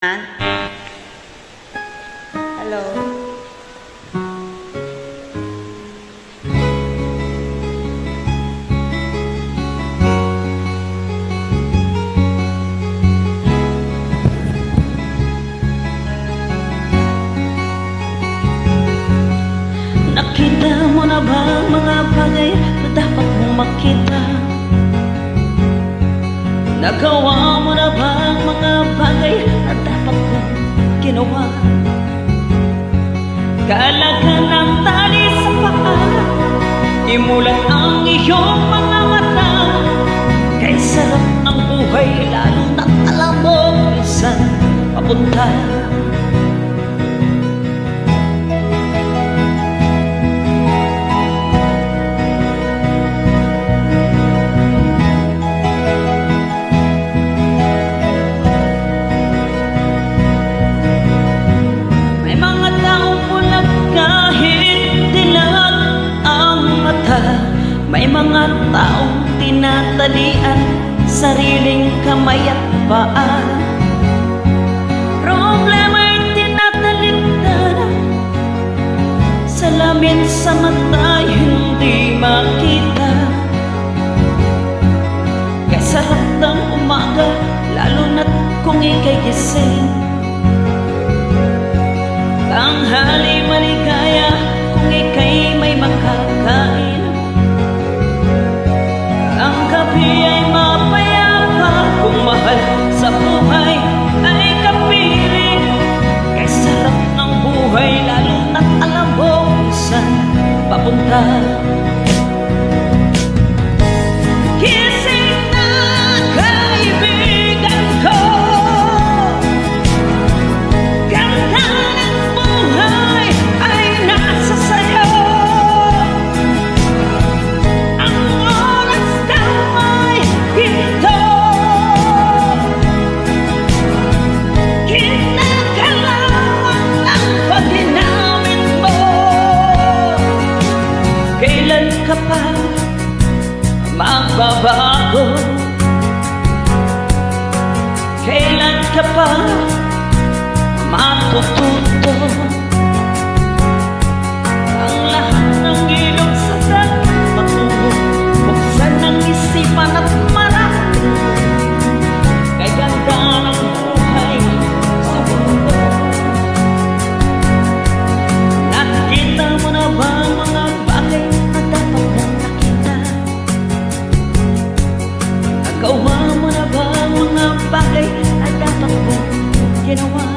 Hello. Nakita mo na ba ang mga bagay na dapat mong makita? Nagawa mo na ba ang mga bagay na dapat mong ginawa? Kaalaga ng tali sa paa, imulat ang iyong mga mata. Kay sarap ng buhay, lalo na't alam mo kung saan papunta. May mga taong tinatalian sariling kamay at paa. Problema'y tinatalikdan, salamin sa mata hindi makita. Kaya sarap ng umaga, lalo na't kung ika'y gising. Tanghali maligaya kung ika'y may makakain. Ang gabi ay mapayapa kung mahal sa buhay ay kapiling. Kay sarap ng buhay, lalo na't alam mo kung saan papunta. Gising na kaibigan ko, ganda ng buhay ay nasa sayo. Kailan ka pa magbabago? Kailan ka pa matututo? Ang lahat ng ilog sa dagat patungo, buksan ang isipan at marami. Kay ganda ng buhay sa mundo. Nakita mo na ba ang mga bagay na dapat mong nakita? Nagawa mo na ba ang mga bagay na dapat mong ginawa?